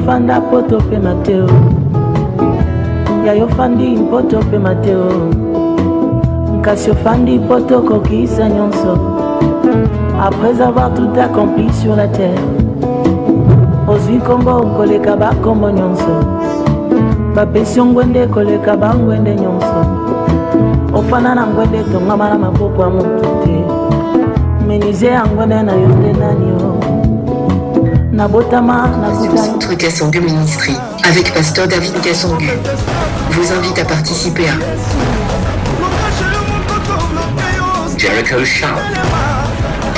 fanda poto pe Mateo. Yayo fandi poto pe Mateo. Nkasio fandi poto kokisa nyonso. Après avoir tout accompli sur la terre. Ozwi kombo koleka ba kombo nyonso. Bapesi ngwende koleka ba ngwende nyonso. Ofana na ngwende tongama na maboko ya mutu te. Menize angwende na yonde nani yo. Le centre Kassangu Ministry, avec pasteur David Kassangu, vous invite à participer à Jericho Shout,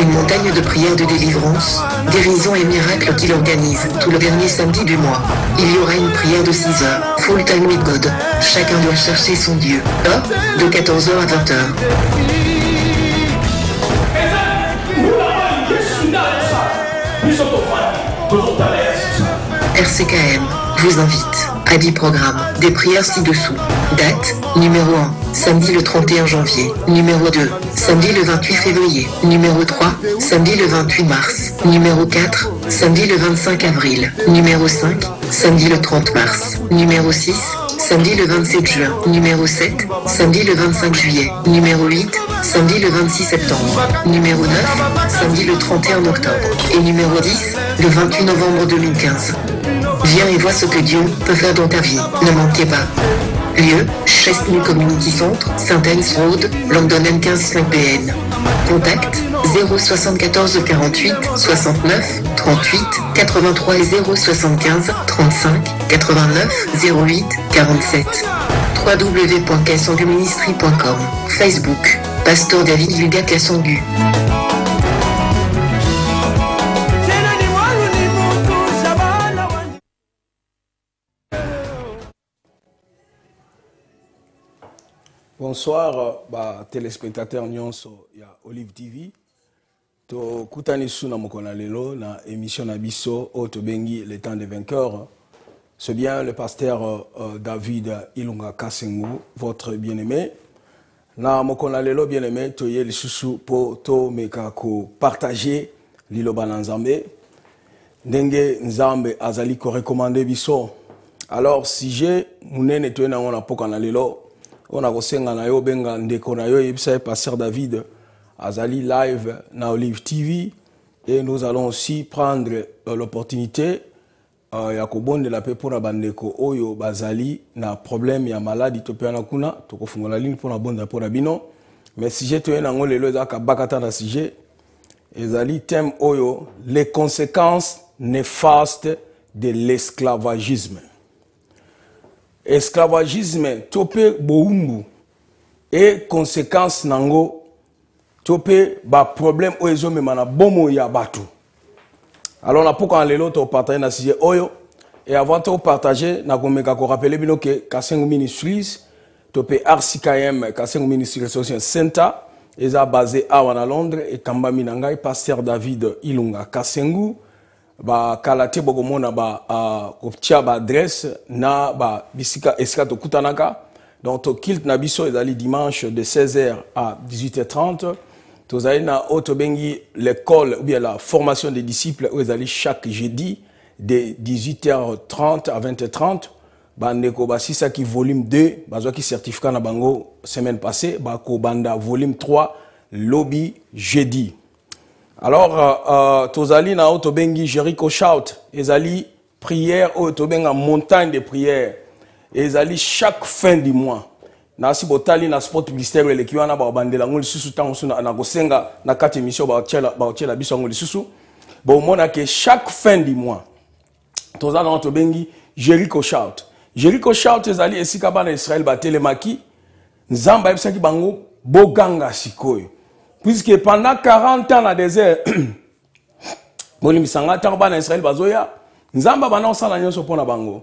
une montagne de prières de délivrance, guérison et miracles qu'il organise tout le dernier samedi du mois. Il y aura une prière de 6 heures, full time with God. Chacun doit chercher son Dieu. De 14h à 20h. RCKM vous invite à 10 programmes, des prières ci-dessous. Date, numéro 1, samedi le 31 janvier. Numéro 2, samedi le 28 février. Numéro 3, samedi le 28 mars. Numéro 4, samedi le 25 avril. Numéro 5, samedi le 30 mars. Numéro 6, samedi le 27 juin. Numéro 7, samedi le 25 juillet. Numéro 8, samedi le 26 septembre. Numéro 9, samedi le 31 octobre. Et numéro 10, le 28 novembre 2015. Viens et vois ce que Dieu peut faire dans ta vie. Ne manquez pas. Lieu, Chestnut Community Centre, Saint-Anne's Road, London N15 5BN. Contact 074 48 69 38 83 et 075 35 89 08 47. www.kassanguministry.com. Facebook, Pasteur David Luga Kassangu. Bonsoir, téléspectateurs nyonso ya Olive TV. To kutani suna mokona lelo na émission Nabiso Otobengi le temps des vainqueurs. C'est bien le pasteur David Ilunga Kassengu, votre bien-aimé. Na mokona lelo bien-aimé to ye lisusu po to meka ko partager liloba na Nzambe. Ndenge Nzambe azali ko recommander biso. Alors si j'ai munene to na ngona pokana lelo on a kosenga na yo benga ndeko na yo yebisa pasteur David azali live na Olive TV et nous allons aussi prendre l'opportunité ya kobonde la pe pour bandeko oyo bazali na problème ya maladie to pe na kuna to kofungola ligne pour na bonda pour bino mais si j'ai to na ngole lelo za ka bakata na sujet ezali thème oyo les conséquences néfastes de l'esclavagisme. Esclavagisme topé boumbu et conséquences nango topé ba problème oyo memana bomo ya batu. Alors na pourquoi lelo to partager na sujet oyo et avant de partager na komeka ko rappeler bino que Kassengu Ministries topé RCKM Kassengu Ministries Resource Center eza basé à Londres et kamba minangai pasteur David Ilunga Kassengu ba kalate bogomona ba koptia ba adresse na ba bisika eskato kutanaka donc to kilt na biso ezali dimanche de 16h à 18h30 tozali na otobengi l'école ou bien la formation des disciples où ezali chaque jeudi de 18h30 à 20h30 ba ndeko ba sisa ki volume 2 bazwa ki certificat na bango semaine passée ba ko banda volume 3 lobby jeudi. Alors, tozali na otobengi Jericho Shout, ezali prière otobenga montagne de prière, ezali chaque fin du mois. Na si botali na sport publicitaire le kiwana ba bandela ngoli susu tango suna na kosenga na kati émission ba chela biso ngoli susu. Bon mona que chaque fin du mois. Tozali na otobengi Jericho Shout. Jericho Shout ezali esika bana Israël ba telemaki, nzamba ebisaki bango boganga sikoyo. Puisque pendant 40 ans dans le désert, Molim Sangata en Israël bazoya, Nzamba bana osala nyonso pona bango.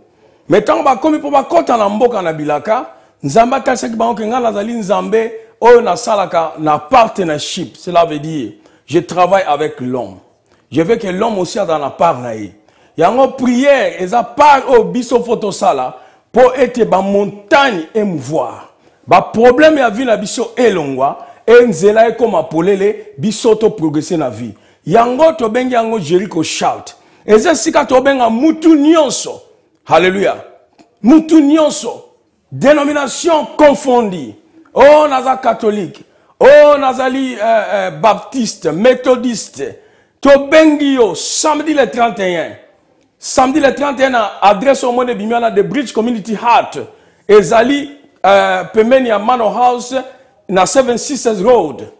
Mais tant ba komi po ba kota na mboka na bilaka, Nzamba tasaki bango kenga lazali Nzambe oyo na salaka na partnership. Cela veut dire je travaille avec l'homme. Je veux que l'homme aussi a dans la part na ye. Yango prière eza part au biso photo sala pour être ba montagne émouvoir. Ba problème ya vie na biso elongwa. Et nzela comme apolele bisoto progresser na vie. Yango to bengi yango Jericho Shout. Et c'est ce que benga mutu nyonso. Alléluia. Mutu nyonso. Dénomination confondue. Oh, naza catholique. Oh, nazali baptiste, méthodiste. To bengi yo samedi le 31. Samedi le 31 adresse au monde de Bimiana de Bridge Community Heart. Ezali pemeni ya Manor House na 76 Road.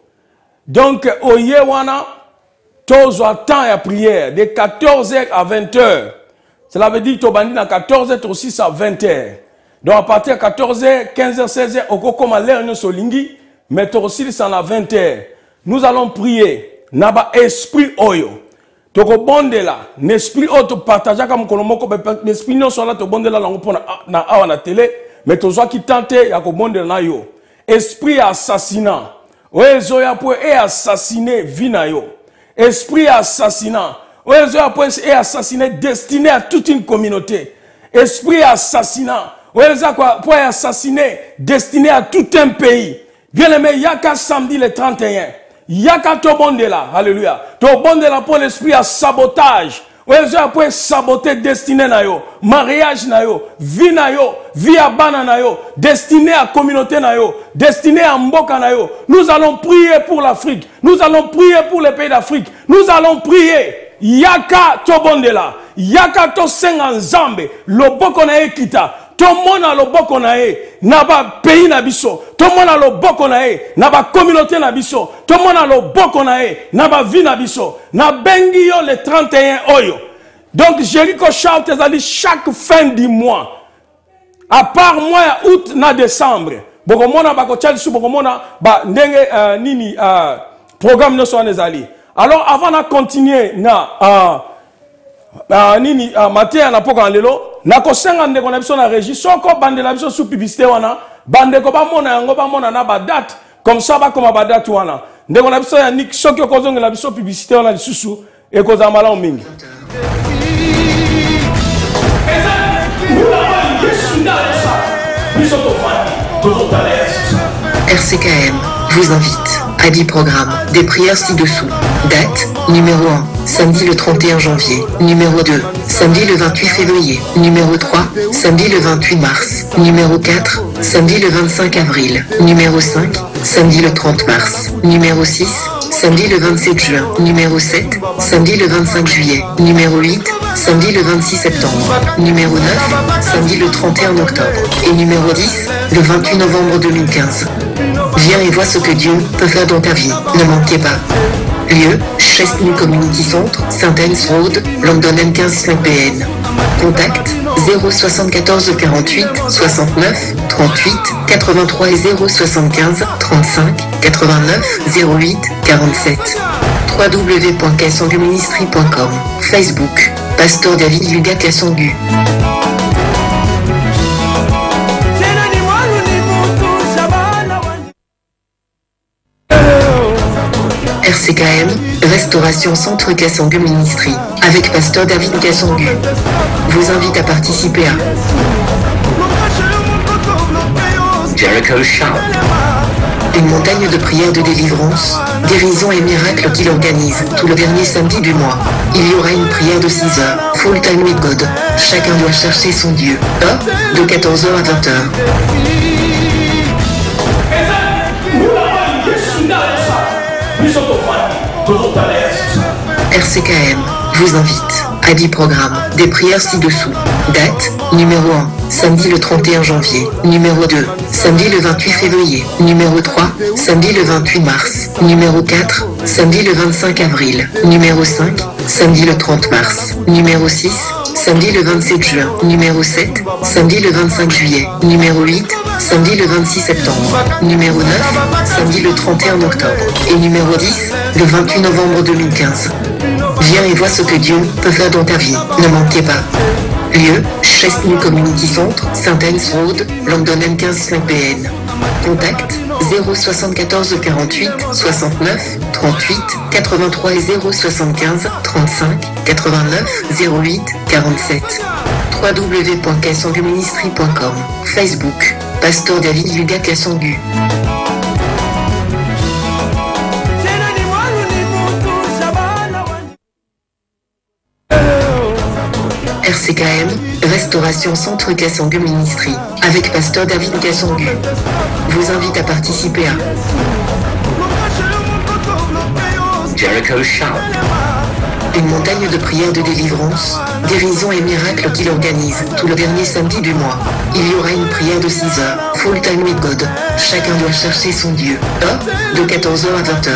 Donc au Yewana tous temps à prière de 14h à 20h. Cela veut dire que tu as 14h, 6 à 20h. Donc à partir de 14h, 15h, 16h, au Kokoma l'air solingi, mais tu aussi à 20h. Nous allons prier. Naba esprit oyo. Toko bonde là, l'esprit oyo to partage comme kolomoko, l'esprit non soit là to bonde là na awa na télé, mais to soit qui tente ya ko bonde na yo. Esprit assassinat. Oyezo ya po e assassiner vina yo. Esprit assassinat. Oyezo ya po e assassiner destiné à toute une communauté. Esprit assassinat. Oyezo po e assassiner destiné à tout un pays. Bien aimé, yaka samedi le 31. Yaka to bonde là, alléluia. To bonde là pour l'esprit à sabotage. Oyezo ya po e saboter destiné na yo, mariage na yo, vie à bana na yo, destiné à communauté na yo, destiné à mboka na yo. Nous allons prier pour l'Afrique. Nous allons prier pour les pays d'Afrique. Nous allons prier. Yaka to bonde là. Yaka to senga nzambe. Loboko na ye kita. To mona loboko na ye. Naba pays na biso. To mona loboko na ye. Naba communauté na biso. To mona loboko na ye. Naba vie na biso. Na bengi yo le 31 oyo. Donc Jéricho chante chaque fin du mois. À part mois août na décembre. Bokomona bakochali su bokomona ba ndenge nini programme no so nezali. Alors avant de continuer na nini matin na poka lelo na kosenga ndeko na biso na régie soko bande na biso sous publicité wana bande ko ba mona yango ba mona na ba date comme ça ba koma ba date wana ndeko na biso ya nik soki ko zonga na biso publicité wana lisusu e ko za mala mingi. RCKM vous invite à 10 programmes, des prières ci-dessous. Date, numéro 1, samedi le 31 janvier. Numéro 2, samedi le 28 février. Numéro 3, samedi le 28 mars. Numéro 4, samedi le 25 avril. Numéro 5, samedi le 30 mars. Numéro 6, samedi le 27 juin. Numéro 7, samedi le 25 juillet. Numéro 8, samedi le 26 septembre. Numéro 9, samedi le 31 octobre. Et numéro 10, le 28 novembre 2015. Viens et vois ce que Dieu peut faire dans ta vie. Ne manquez pas. Lieu, Chestnut Community Centre, Saint-Anne's Road, London M15 5PN. Contact 074 48 69 38 83 et 075 35 89 08 47. www.kassanguministry.com. Facebook, Pasteur David Luga Kassangu. RCKM, Restauration Centre Kassangu Ministry, avec Pasteur David Kassangu, vous invite à participer à Jericho Shout, une montagne de prières de délivrance, guérison et miracles qu'il organise tout le dernier samedi du mois. Il y aura une prière de 6 heures, full time with God. Chacun doit chercher son Dieu. De 14h à 20h. RCKM vous invite à 10 programmes, des prières ci-dessous. Date, numéro 1, samedi le 31 janvier. Numéro 2, samedi le 28 février. Numéro 3, samedi le 28 mars. Numéro 4, samedi le 25 avril. Numéro 5, samedi le 30 mars. Numéro 6, samedi le 27 juin. Numéro 7, samedi le 25 juillet. Numéro 8, samedi le 26 septembre. Numéro 9, samedi le 31 octobre. Et numéro 10, le 28 novembre 2015. Viens et vois ce que Dieu peut faire dans ta vie. Ne manquez pas. Lieu, Chestnut Community Centre, Saint-Anne's Road, London M15 5PN. Contact 074 48 69 38 83 et 075 35 89 08 47. www.kassanguministry.com. Facebook, Pasteur David Luga Kassangu. RCKM, Restauration Centre Kassangu Ministry, avec Pasteur David Kassangu, vous invite à participer à Jericho Shout, une montagne de prières de délivrance, guérison et miracles qu'il organise tout le dernier samedi du mois. Il y aura une prière de 6 heures, full time with God. Chacun doit chercher son Dieu. De 14h à 20h.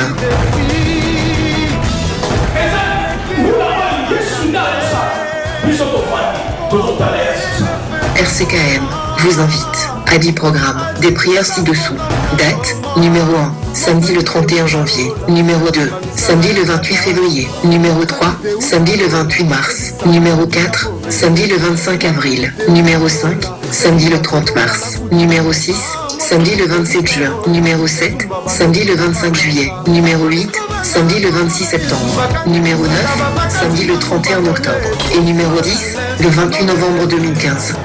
RCKM vous invite à 10 programmes, des prières ci-dessous. Date, numéro 1, samedi le 31 janvier. Numéro 2, samedi le 28 février. Numéro 3, samedi le 28 mars. Numéro 4, samedi le 25 avril. Numéro 5, samedi le 30 mars. Numéro 6, samedi le 27 juin. Numéro 7, samedi le 25 juillet. Numéro 8, samedi le 26 septembre. Numéro 9, samedi le 31 octobre. Et numéro 10, le 28 novembre 2015.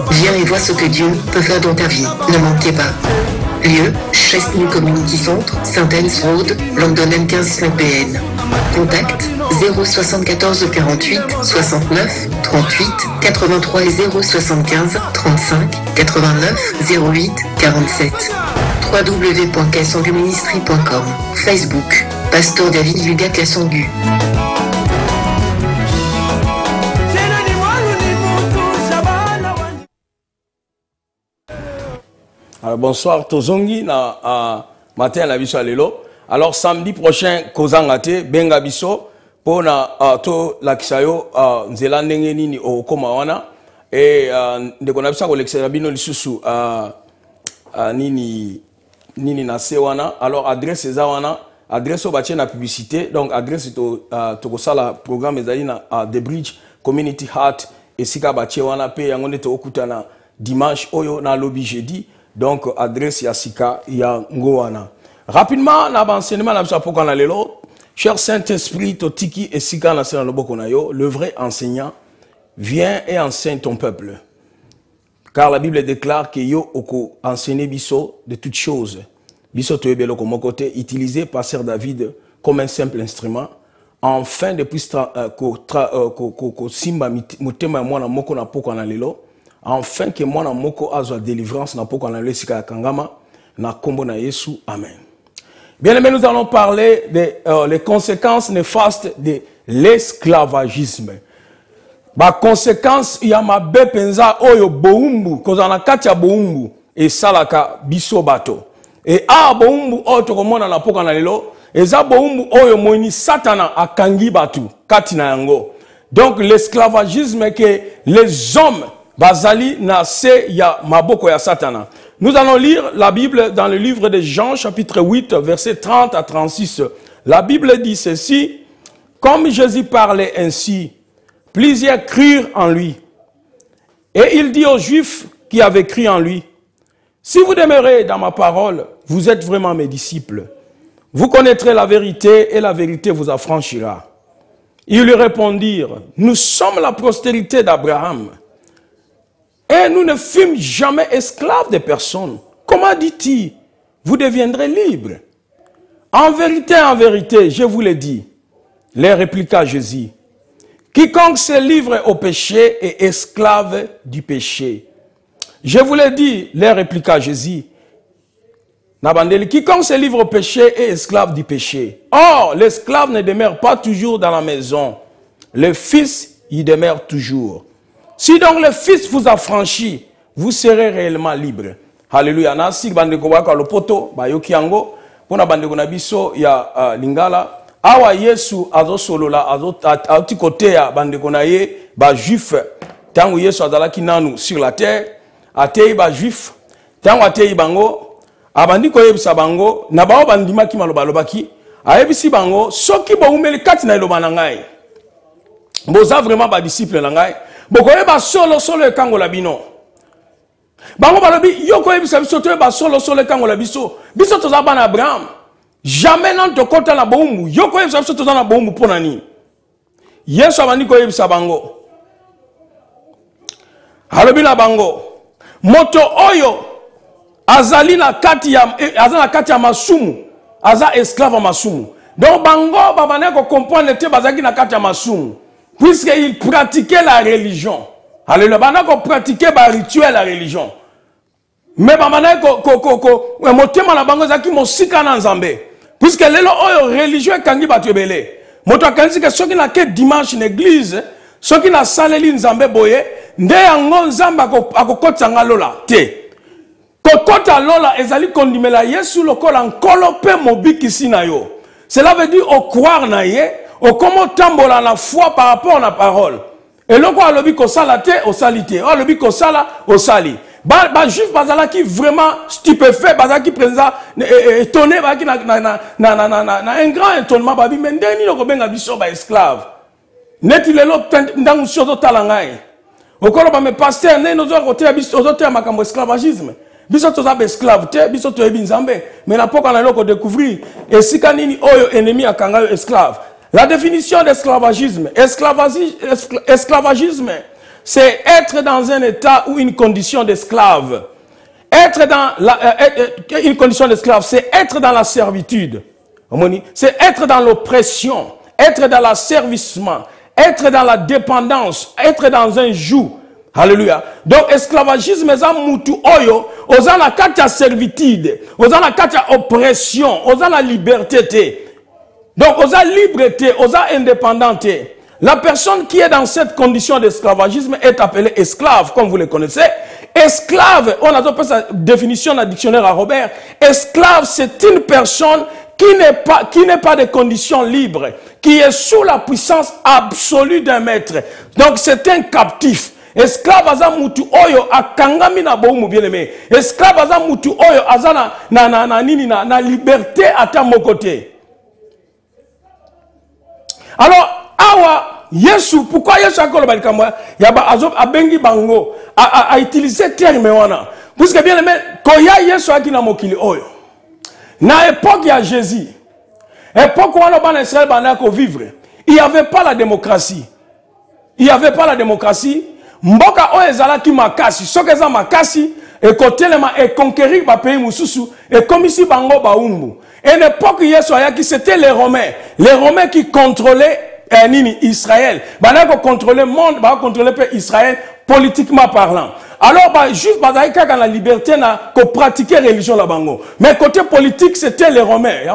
Viens et vois ce que Dieu peut faire dans ta vie. Ne manquez pas. Lieu, Chestnut Community Centre, Saint-Anne's Road, London M15 5BN. Contact 074 48 69 38 83 et 075 35 89 08 47. www.kassanguministry.com. Facebook, Pasteur David Luga Kassangu. Alors, bonsoir, Tozongi, matin à biso alelo. Alors, samedi prochain, Kozangate, Benga biso, pour to lakisayo, nzela ndenge nini o komawana. Et, ndeko na bisa ko leksera bino lisusu, nini na sewana. Alors, adresse ezawana, adresse au bâtiment na publicité. Donc, adresse to kosala programme ezali na The Bridge Community Heart. Et sika bâtiment wana pe yangonde to okutana dimanche oyo na lobby jeudi. Donc, adresse Yassika Yangoana. Rapidement, l'enseignement, cher Saint-Esprit, Totiki et Sika le vrai enseignant, viens et enseigne ton peuple. Car la Bible déclare que yo oko enseigné biso de toutes choses. Biso toyebelo comme côté utilisé par Sir David comme un simple instrument. Enfin, depuis simba mutema mwana moko na poko na lelo. Enfin que moi na moko azwa délivrance na poko na lesika ya kangama na kombo na Yesu. Amen. Bien aimé, nous allons parler des les conséquences néfastes de l'esclavagisme. Ba conséquence ya mabe penza oyo boumbu kozana kati ya boumbu e salaka biso bato. Et boumbu oyo tokomona na poko na lelo eza boumbu oyo moni satana akangi batu kati na yango. Donc l'esclavagisme que les hommes Bazali na se ya maboko ya satana. Nous allons lire la Bible dans le livre de Jean, chapitre 8, versets 30 à 36. La Bible dit ceci: comme Jésus parlait ainsi, plusieurs crurent en lui. Et il dit aux Juifs qui avaient cru en lui: si vous demeurez dans ma parole, vous êtes vraiment mes disciples. Vous connaîtrez la vérité et la vérité vous affranchira. Ils lui répondirent: nous sommes la postérité d'Abraham. Et nous ne fûmes jamais esclaves de personne. Comment dit-il? Vous deviendrez libres. En vérité, je vous le dis, les répliqua Jésus. Quiconque se livre au péché est esclave du péché. Je vous le dis, les répliqua Jésus. Quiconque se livre au péché est esclave du péché. Or, l'esclave ne demeure pas toujours dans la maison. Le Fils y demeure toujours. Si donc le Fils vous affranchit, vous serez réellement libre. Alléluia. Nasi bandeko waka lopoto bayoki yango pona bandeko na biso ya lingala awa Yesu azosolola azoti côté ya bandeko na ye ba juif tangu Yesu azalaki nanu sur la terre atei ba juif tangu atei bango abandi koyebisa bango na bao bandimaki maloba lobaki ayebisi bango soki boumeli kati na eloba na ngai boza vraiment ba disciple na ngai bokoyeba solo ekango la bino. Bango balobi yoko yebisa biso toyeba solo ekango la biso. Biso toza bana Abraham. Jamais nan tokota na boumbu. Yoko yebisa biso toza na boumbu pona ni. Yesu abandi koyebisa bango. Alobi na bango. Moto oyo azali na kati ya masumu. Aza esclave masumu. Donc bango babane ko comprendre te bazaki na kati ya masumu. Puisqu'il pratiquait la religion. Alléluia. Bana ko pratiquer ba rituel la religion. Mais bana ko motema na bango zaki mosika na nzambe. Puisque lelo oyo religieux kangi batu ebele. Moto akanisi ke soki na ke dimanche na église, soki na saleli nzambe boye, nde yango nzambe akokotisa nga lola te. Kokota lola ezali kondimela Yesu lokola nkolo pe mobikisi na yo. Cela veut dire au croire na ye, au comment tambola la foi par rapport à la parole. Et loko alobi ko sala te, o sali te. O alobi ko sala, o sali. Ba juif bazala qui vraiment stupéfait, bazala qui présent étonné, ba qui na un grand étonnement babi mais ndeni loko benga biso ba esclave. Neti lelo ndangu soto talangai. Okolo ba me pasteur ne nozo côté biso ozote makambo esclavagisme. Biso toza ba esclave te, biso to ebi nzambe, mais na poka na loko découvrir et sika nini oyo ennemi akanga yo esclave. La définition d'esclavagisme, esclavagisme, c'est être dans un état ou une condition d'esclave. Être dans une condition d'esclave, c'est être dans la servitude. C'est être dans l'oppression, être dans l'asservissement, être dans la dépendance, être dans un joug. Alléluia. Donc, esclavagisme, c'est mutu oyo, oza la kata servitude, oza la kata oppression, oza la liberté. Donc, oza liberté, oza indépendante. La personne qui est dans cette condition d'esclavagisme est appelée esclave, comme vous le connaissez. Esclave, on a appelé sa définition dans le dictionnaire à Robert. Esclave, c'est une personne qui n'est pas de condition libre, qui est sous la puissance absolue d'un maître. Donc, c'est un captif. Esclave aza mutu oyo akangami na bomu bien aimé. Esclave aza mutu oyo aza na liberté à ta côté. Alors, awa Yesu, pourquoi Yesu a kolobali kamwa yaba abengi bango a utilisé terme wana. Puisque bien aimé, koya Yesu akina mokili oyo. Na époque ya Jésus, époque où on a Israël banako vivre, il n'y avait pas la démocratie. Il n'y avait pas la démocratie. Mboka oyo ezalaki makasi, soki eza makasi, ekotelema et conquérir ba pays mususu, et comme ici bango baumbu. Et l'époque Yesu ayaki, c'était les Romains. Les Romains qui contrôlaient Israël. Banako contrôler le monde, ba contrôler Israël politiquement parlant. Alors, juste dans la liberté, qu'on pratiquait la religion là bango. Mais côté politique, c'était les Romains.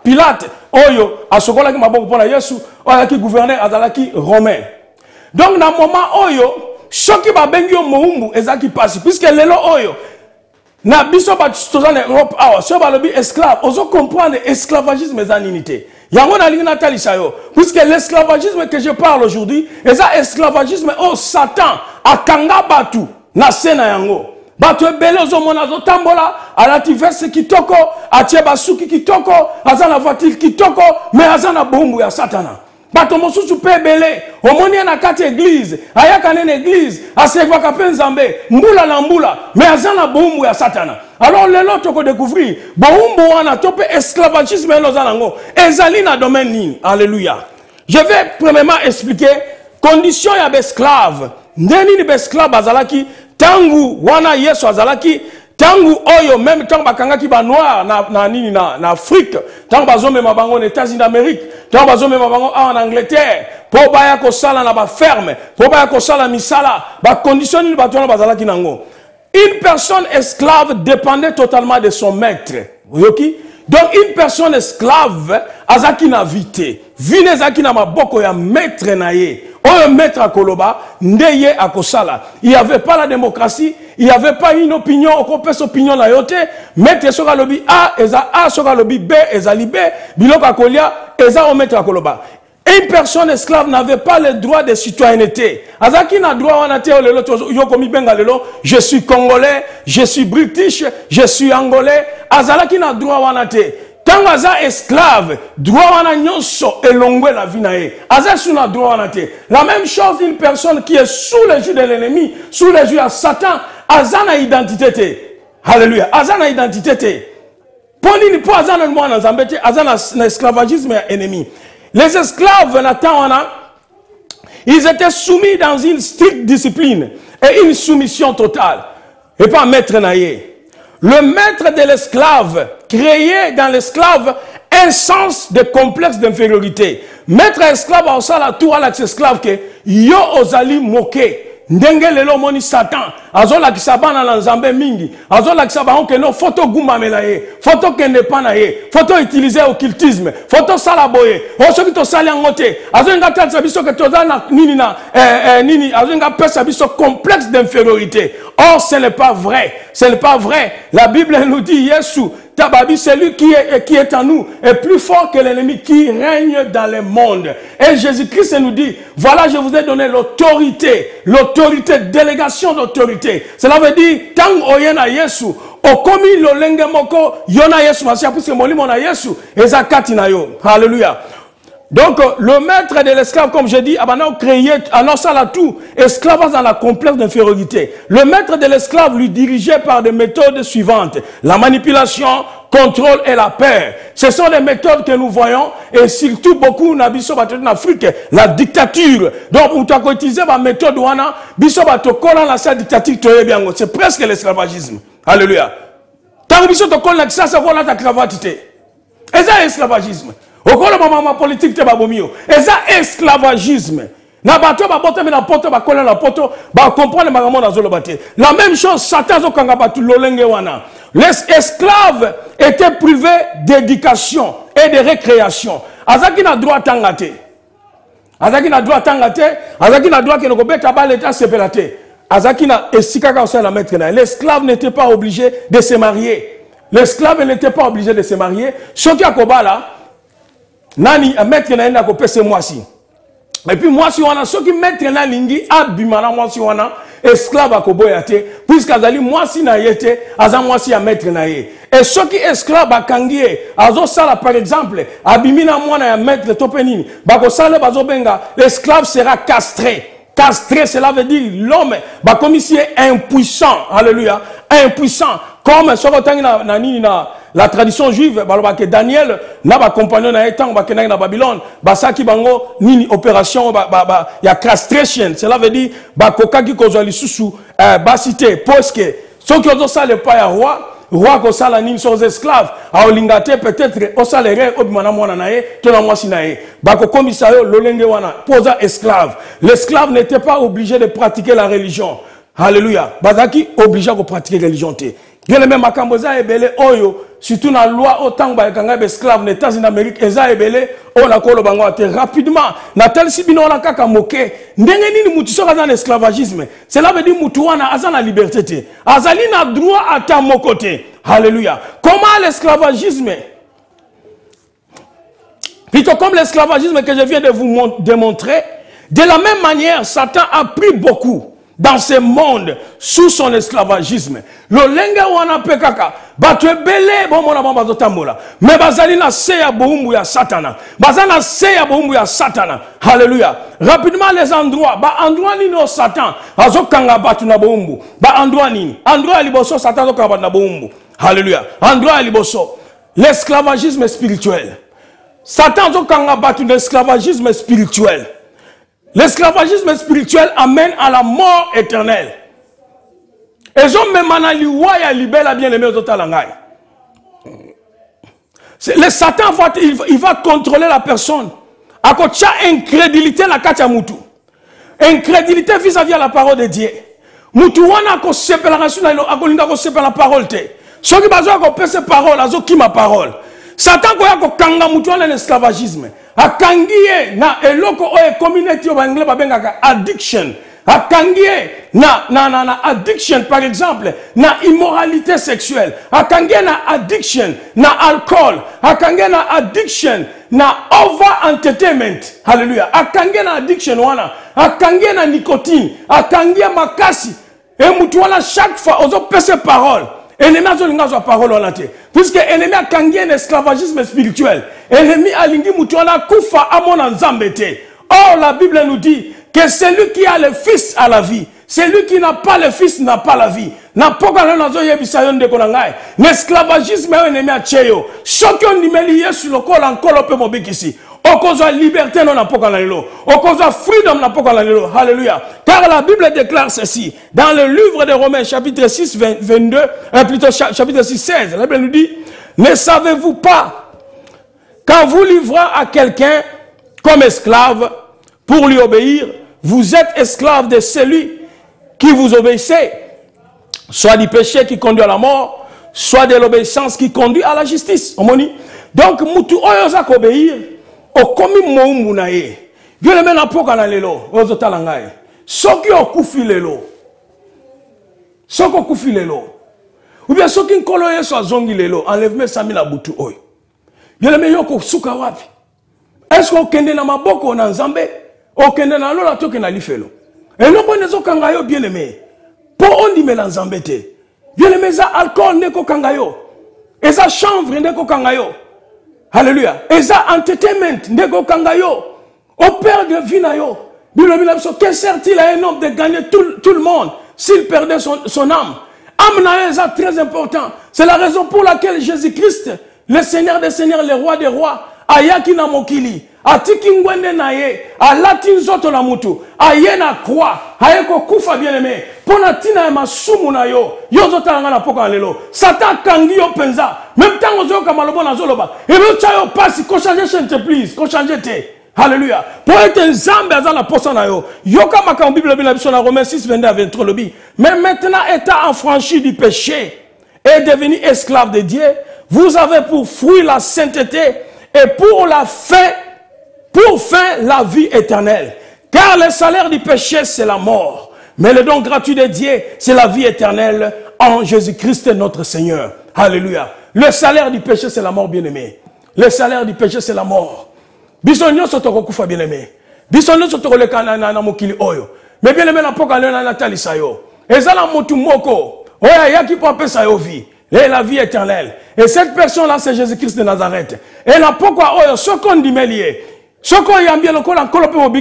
Pilate, Oyo, Asokola qui m'a beaucoup pour la Yesu, Oyo qui gouvernait Azalaki Romain. Donc, dans le moment Oyo, ce qui va bengi moumbu, ezaki passe. Puisque lelo Oyo, na biso ba tozan Europe, ce balobi esclave, ozo comprendre esclavagisme et unité. Puisque l'esclavagisme que je parle aujourd'hui, c'est un esclavagisme au Satan, à Kanga Batu, na sena yango. Batu ebele ozomona zotambola, alati veste kitoko, atie basuki kitoko, azana voiture kitoko, mais azana bombu ya Satana. Batu mosusu pe ebele, omoni na kati église, ayaka nene église, asevaka pe nzambe, mbula na mbula, mais azana bombu ya Satana. Alors, les autres qu'on découvrir, boumbo wana tope esclavagisme lozanango, ezali na domaine ni. Alléluia. Je vais premièrement expliquer condition ya esclave. Ndeni ni esclave azalaki tangu wana Yesu azalaki tangu oyo même tangu bakangaki ba noir na Afrique, tangu bazome mabango aux États-Unis d'Amérique, tangu bazome mabango en Angleterre, po baya ko sala na ba ferme, po baya ko sala misala, ba condition ni batona bazalaki nango. Une personne esclave dépendait totalement de son maître. Donc une personne esclave azaki na vite. Vine zaki na maboko ya maître na ye. Oyo maître akoloba ndeye akosala. Il n'y avait pas la démocratie, il n'y avait pas une opinion, okopesa opinion na yote. Maître soka lobi A, eza A, soka lobi B, eza li B, biloko akolia, eza o maître akoloba. Une personne esclave n'avait pas le droit de citoyenneté. Azaki na droit je suis congolais, je suis british, je suis angolais. Azalaki na droit wanate. Tant aza esclave, droit wana nyonso elongwe la vie na ye. Aza sous na droit wanate. La même chose une personne qui est sous les yeux de l'ennemi, sous les yeux de Satan, azana identité. Alléluia. Azana identité. Poni ni po azana mwana nzambete, azana na esclavagisme ya ennemi. Les esclaves, ils étaient soumis dans une stricte discipline et une soumission totale. Et pas maître naïe. Le maître de l'esclave créait dans l'esclave un sens de complexe d'infériorité. Maître esclave a aussi la tour à l'esclave que yo ozali moqué. ndenge lelo moni Satan azola kisabana na nzambe mingi azola kisabana que no photo gumba melaye photo kende pana ye photo utiliser occultisme photo salaboye osoki to sali ngote azoinga tatsa biso ke tozana nini na nini azoinga pesa biso complexe d'infériorité. Or ce n'est pas vrai, ce n'est pas vrai. La Bible nous dit Yesu Tababi, celui qui est en nous est plus fort que l'ennemi qui règne dans le monde. Et Jésus-Christ nous dit, voilà, je vous ai donné l'autorité, délégation d'autorité. Cela veut dire, tant oyena Yesu, okomi lolenge moko, yona Yesu, masia puisque molimo na Yesu, ezakati na yo. Alléluia. Donc, le maître de l'esclave, comme je dis, a créé, annonce à la tout, esclave dans la complexe d'infériorité. Le maître de l'esclave lui dirigeait par des méthodes suivantes. La manipulation, contrôle et la peur. Ce sont des méthodes que nous voyons, et surtout beaucoup en Afrique, la dictature. Donc, on t'a utilisé la méthode wana, biso bato kola la sa dictature, c'est presque l'esclavagisme. Alléluia. Tant que biso to kola ça, ça vola ta cravate. Et ça, esclavagisme. Au cours de ma politique, c'est un esclavagisme. Na bato ba bote na poto ba kola na poto ba comprendre magamon na zolo bate. La même chose Satan zo kanga batu lolenge wana. Les esclaves étaient privés d'éducation et de récréation. Azaki na droit tangate. Azaki na droit tangate, azaki na droit que no kobeta ba l'état sepelate. Azaki na esikaka au la maître na. L'esclave n'était pas obligé de se marier. L'esclave n'était pas obligé de se marier. Soki akobala nani a mettre na enda ko pese mwasi. Et puis mwasi wana soki mettre na lingi abimana mwasi wana esclave akoboyate puisque azali mwasi na yete aza mwasi a mettre na ye. Et soki esclave akangie azo sala par exemple abimina mwana ya mettre topenini bako sala bazo benga l'esclave sera castré. Castré, cela veut dire l'homme comme ici est impuissant. Alléluia. Impuissant. Comme la tradition juive, Daniel n'a pas compagnon na étant na Babylone, basaki bango nini opération il y a castration. Cela veut dire kokaki kozali susu basité parce que ceux qui ont ça le pas roi ko sala nini sont esclaves a olingate peut-être au salaire obimana mwana nae to na mwasi nae bako komisa yo lolenge wana posa esclave. L'esclave n'était pas obligé de pratiquer la religion. Alléluia. Bazaki obligé de pratiquer la religion te. Bien même makamboza ebele oyo surtout na loi autant ba kanga esclave les États-Unis d'Amérique eza ebele on a kolo bango te rapidement na tel sibino na kaka moke ndenge nini mutu soka dans l'esclavagisme. Cela veut dire mutu wana azana liberté te. Azali na droit à ta mokote. Alléluia. Comment l'esclavagisme plutôt comme l'esclavagisme que je viens de vous démontrer, de la même manière Satan a pris beaucoup dans ce monde sous son esclavagisme. Le lenga wana pekaka batu ebele bomona bomba zotambola mais bazali na se ya boumbu ya satana bazana se ya boumbu ya satana. Alléluia. Rapidement les endroits endroit nini o Satan azokanga batu na boumbu endroit nini endroit liboso Satan azokanga batu na boumbu. Alléluia. Endroit liboso l'esclavagisme spirituel. Satan azokanga batu na esclavagisme spirituel. L'esclavagisme spirituel amène à la mort éternelle. Et je me manaliwa ya libela bien aimé aux talangai. Le Satan il va contrôler la personne. À cause incrédulité la katia mutu. Incrédulité vis-à-vis de la parole de Dieu. Mutu wana ko sepela rasuna ilo akolinda ko sepela la parole te. Soki bazo ko pese parole azo ki ma parole. Satan ko ya ko kanga mutu wana l'esclavagisme. Akangie na eloko oe community o bangle babengaka addiction. Akangie na addiction par exemple na immoralité sexuelle. Akangie na addiction na alcool. Akangie na addiction na over entertainment. Alléluia. Akangie na addiction wana. Akangie na nicotine. Akangie makasi. Et mutu wana chaque fois ozo pese parole. Ennemi a la parole en entier. Puisque ennemi a kangé un esclavagisme spirituel. Ennemi a lingi mutuana kufa amona nzambete. Or la Bible nous dit que celui qui a le fils a la vie. Celui qui n'a pas le fils n'a pas la vie. N'a pas qu'à l'enzo yebisayon de konangai. L'esclavagisme est ennemi a tcheyo. Chacun nimeli yesu le col en colope mobikisi. Okoza liberté non n'importe l'anelo. Okoza freedom n'importe l'anelo. Alléluia. Car la Bible déclare ceci. Dans le livre de Romains chapitre 6, 22, plutôt chapitre 6, 16. La Bible nous dit, ne savez-vous pas qu'en vous livrant à quelqu'un comme esclave pour lui obéir, vous êtes esclave de celui qui vous obéissez, soit du péché qui conduit à la mort, soit de l'obéissance qui conduit à la justice. Donc, mutu oyoza obéir, okomi moumou na ye. Bien le mena poka na lelo, ozo talangai. Soki okufi lelo. Soki okufi lelo. Ou bien soki nkolo yeso azongi lelo, enlèvement sami na butu oyo. Bien le meyoko suka wapi. Est-ce qu'on kende na maboko na nzambe? Okende na lola toke na lifelo. Et non nezo kangayo bien aimé. Po ondi me na nzambe te. Bien aimé za alcool neko kangayo. Eza chanvre neko kangayo. Alléluia. Eza entertainment neko kangayo. Au père de vie na yo. Bien aimé, que sert-il à un homme de gagner tout le monde s'il perdait son âme? Âme na eza très important. C'est la raison pour laquelle Jésus-Christ, le Seigneur des Seigneurs, le Roi des Rois, ayaki na mokili, atiki ngwende na ye, alati nzoto na mutu, aye na croix, ayeko kufa bien aimé, pona tina ya masumu na yo, yo zotalanga na poka lelo, Satan kangi yo penza, même temps ozo ka malobo na zoloba, ebe chayo pasi, ko changer chente please, ko changer te. Alléluia. Pour être un zambe à la poisson na yo, yoka maka Bible na Romains 6 22 à 23 le bi. Mais maintenant étant affranchi du péché et devenu esclave de Dieu, vous avez pour fruit la sainteté et pour fin la vie éternelle. Car le salaire du péché, c'est la mort. Mais le don gratuit de Dieu, c'est la vie éternelle en Jésus-Christ notre Seigneur. Alléluia. Le salaire du péché, c'est la mort, bien-aimé. Le salaire du péché, c'est la mort. Bisonyo sotoko kufa bien-aimé. Bisonyo sotoko le kanana na mokili oyo. Mais bien-aimé na poka le na natali sayo. Ezala motu moko. Oya yaki po apesa yo vie. Et la vie éternelle. Et cette personne-là, c'est Jésus-Christ de Nazareth. Et là, pourquoi, ce qu'on dit, ce qu'on y a bien le col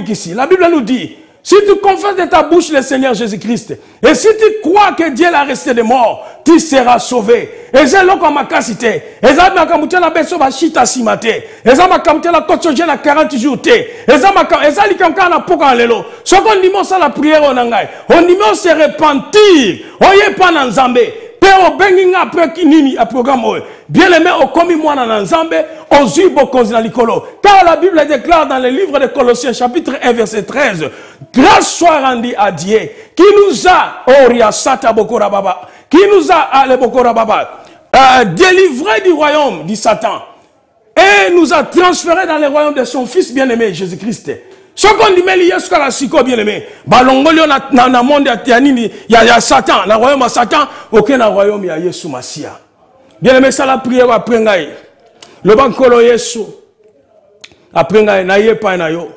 ici. La Bible nous dit, si tu confesses de ta bouche le Seigneur Jésus-Christ, et si tu crois que Dieu l'a resté de mort, tu seras sauvé. Et c'est là qu'on m'a cassité. Et ça m'a camuté la beso va chita simate. Et ça m'a camuté la côte à 40 jours. Et ça m'a poka lelo. Ce qu'on dit, ça la prière au nangai. On dit, on se repentir. On y est pas dans Zambé. Pero benginga après kinini a programme bien aimé au commis moi dans Nzambe aux yuboko na likolo. Car la Bible déclare dans le livre de Colossiens chapitre 1 verset 13, grâce soit rendue à Dieu qui nous a oria sata bokora baba, qui nous a le bokora baba délivré du royaume du Satan et nous a transféré dans le royaume de son fils bien-aimé Jésus-Christ. Ce qu'on dit, mais il y a ce qu'on a si bien aimé. Balongolio na monde ya Satan, na royaume Satan, aucun royaume ya Yesu Masia. Bien aimé, ça la prière après ngai. Le bankolo Yesu. Après ngai na ye pa na yo.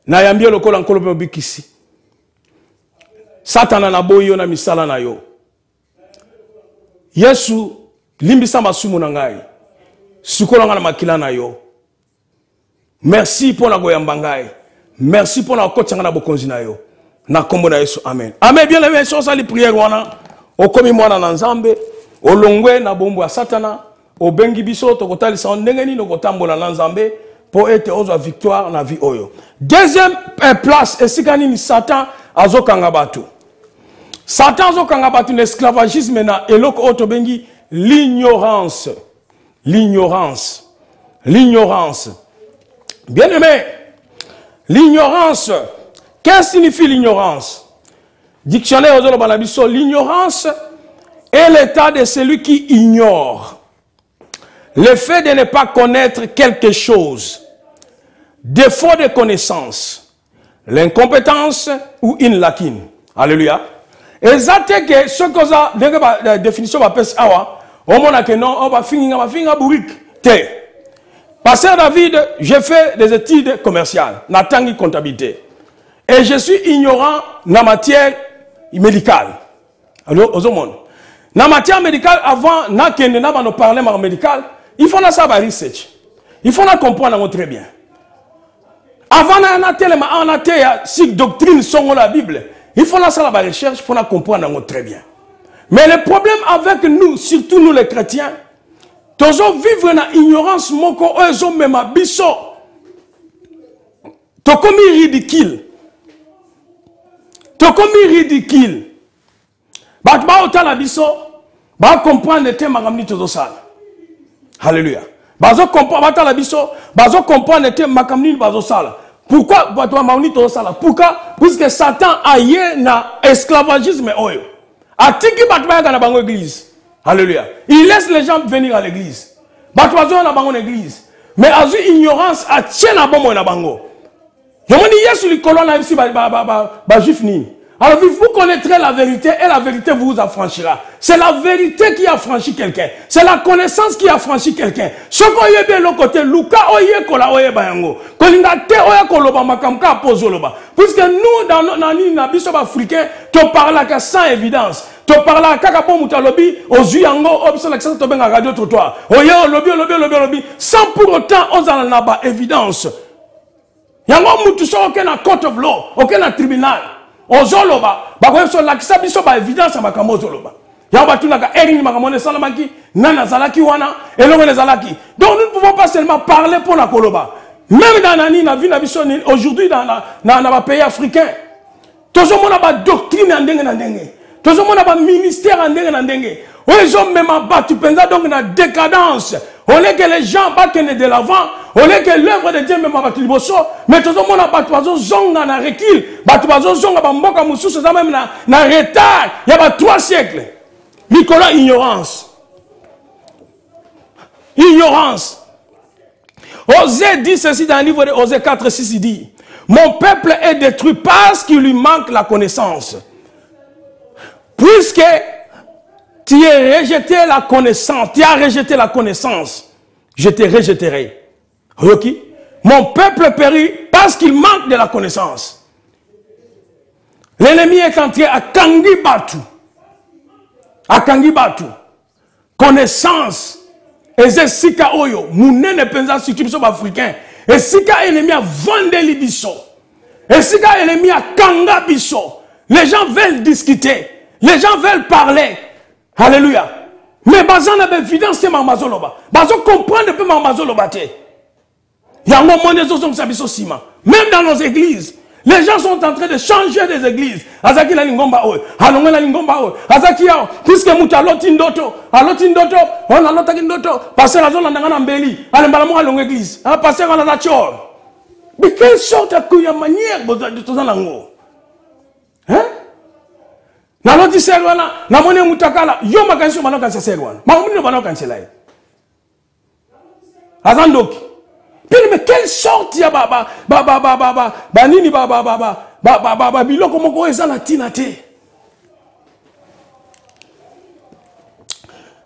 Na yambie lokola nkolo pe bikisi. Satan na boyo na misala na yo. Yesu limbisa masumu na ngai. Sukola na makila na yo. Merci pour la goyambangaï. Merci pour la côte na bokonzi na yo. Na kombo na Yesu. Amen. Amen. Bien aimé, so sali prière wana. O komi mwana na Nzambe. O longwe na bombo ya Satana. O bengi biso to kotali sa ndengeni no kotambola na Nzambe pour être ozo victoire na vie oyo. Deuxième place esikani ni Satan azokanga batu. Satan azokanga batu l'esclavagisme na eloko oto bengi l'ignorance. L'ignorance. L'ignorance. Bien aimé, l'ignorance, qu'est-ce que signifie l'ignorance? Dictionnaire aux Balabiso, l'ignorance est l'état de celui qui ignore. Le fait de ne pas connaître quelque chose, défaut de connaissance, l'incompétence ou une lacune. Alléluia. Et ça, c'est que ce que la définition va passer à on m'a dit non, on va finir bourrique. Pasteur David, j'ai fait des études commerciales, natangi comptabilité. Et je suis ignorant dans la matière médicale. Alors, aux hommes. Dans la matière médicale, avant, nous parler de médical, il faut savoir research. Il faut comprendre très bien. Avant, on a si doctrine sont la Bible, il faut savoir la recherche, il faut comprendre très bien. Mais le problème avec nous, surtout nous les chrétiens, toujours vivre dans l'ignorance, moko ozo mema biso. To komi ridicule. To komi ridicule. Bat ba otala biso, ba comprendre te makamni tozo sala. Alléluia. Bazo comprendre batala biso, bazo comprendre te makamni bazo sala. Pourquoi pourquoi? Puisque Satan a eu na esclavagisme. A tiki batwa na bango église. Alléluia. Il laisse les gens venir à l'église. Batwa na bango église. Mais à ignorance a tient na bango na bango. Yomoni yesu likolo na ici ba juif ni. Alors vous connaîtrez la vérité et la vérité vous affranchira. C'est la vérité qui affranchit quelqu'un. C'est la connaissance qui affranchit quelqu'un. Ce qu'on y est bien l'autre côté, Luka oye kola oye bayango. Kolinga te oye koloba makamka pozoloba. Puisque nous dans na biso africain, tu parles à sans évidence. Tu parles à kaka bon mutalobi aux yango obiso l'accent to benga radio trottoir. Oye lobby sans pour autant on en a pas évidence. Yango mutu so aucun court of law, aucun tribunal. Ozoloba, bakoye so lakisa biso ba évidence makambo zoloba. Ya batunaka erini makamone salamaki, nana zalaki wana, elongo les zalaki. Donc nous ne pouvons pas seulement parler pour la koloba. Même dans nani na vie na biso aujourd'hui dans na pays africain. Toujours mona ba doctrine ndenge na ndenge. Toujours mona ba ministère ndenge na ndenge. Ils ont même battu pensa donc na décadence. On est que les gens battent de l'avant, on est que l'œuvre de Dieu même battu le bosso, mais tout le monde a battu bazo zonga na recul, battu bazo zonga ba mboka mususu ça même na retard, il y a 3 siècles. Nicolas ignorance. Ignorance. Osée dit ceci dans le livre de Osée 4:6 il dit: mon peuple est détruit parce qu'il lui manque la connaissance. Puisque tu as rejeté la connaissance, je te rejetterai. Okay? Mon peuple périt parce qu'il manque de la connaissance. L'ennemi est entré à Kangi Batu. À Kangi Batu. Connaissance. Et c'est Sika Oyo. Mouné ne pensa sur tout le africain. Et Sika ennemi a vendu l'Ibiso. Et Sika ennemi a Kanga Biso. Les gens veulent discuter. Les gens veulent parler. Alléluia. Mais bazan na évidence c'est mamazoloba. Bazan comprendre peu mamazoloba te. Il y a un moment des autres sabiso sima. Même dans nos églises, les gens sont en train de changer des églises. Azaki la lingomba oy, alonga la lingomba oy. Azaki yao, puisque muta lotindoto, alotindoto, on a lotakindoto, passer la zone na mbeli, alembala mo alonga église. Ah passer on a la chor. Mais quelle sorte de manière de tout ça lango? Hein? Na loti serwana na mone mutakala yo makanso manoka serwana mamuni manoka nsela ye azandoki mais quelle sorte ya nini biloko moko eza na tina te.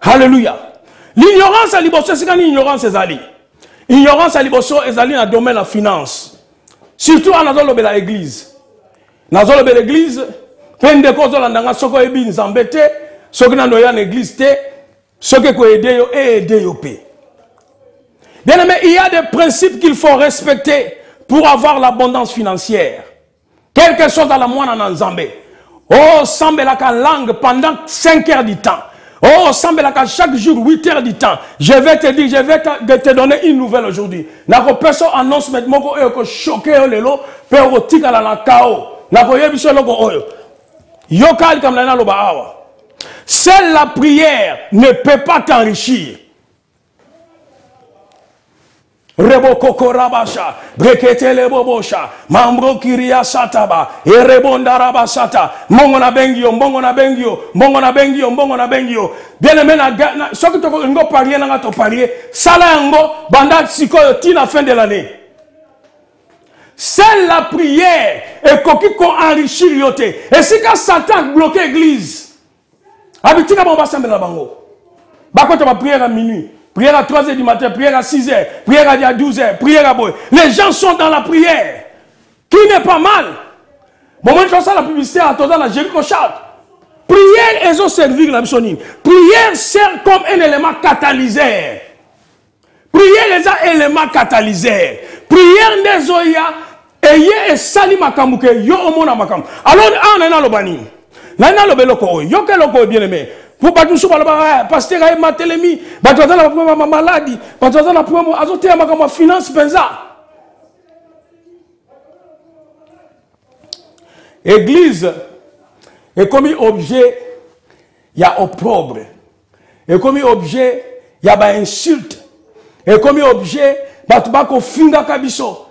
Alléluia. L'ignorance à liboso c'est quand ignorance ezali. Ignorance à liboso ezali na domaine la finance. Surtout à nazolobela l'église. Nazolobela l'église. Pende kozo landanga soko ebi nzambe te, soki na noya na église te, soki ko aider yo et aider yo pe. Bien aimé, il y a des principes qu'il faut respecter pour avoir l'abondance financière. Quelque chose à la moine en nzambe. Oh, sambelaka langue pendant 5 heures du temps. Oh, sambelaka chaque jour 8 heures du temps. Je vais te dire, je vais te donner une nouvelle aujourd'hui. Nako personne annonce maintenant ko choquer lelo, pe ko tika la kao. Nako yebiso loko oyo. Yokal comme la loba awa. Seule la prière ne peut pas t'enrichir. Rebo kokorabasha, brekete le bobosha, mambro kiria sataba, e rebonda rabasata, mongo na bengio, mongo na bengio, mongo na bengio, mongo na bengio. Bien aimé na soki to ngo parier na to parier, sala ngo banda sikoyo tina fin de l'année. Seule la prière et qui enrichir yote. Et si quand Satan bloque l'église, habitika bon bassemble la bango. Bako ta prière à minuit, prière à 3h du matin, prière à 6h, prière à 12h, prière à boy. Les gens sont dans la prière. Qui n'est pas mal. Bon moi je fais la publicité à toi dans la Jéricho Chat. Prière et servir la missionine. Prière sert comme un élément catalyseur. Prière les un élément catalyseur. Prière des oya et sali makamuke yo omona makam. Alors on a le bani. Nana le beloko yo que loko bien aimé. Pour pas tout souba pasteur ay matelemi, ba toza la problème maladie, ba toza la problème azote makama finance penza. Église est comme objet il y a opprobre. Et comme objet il y a ba insulte. Et comme objet ba tubako finga kabiso.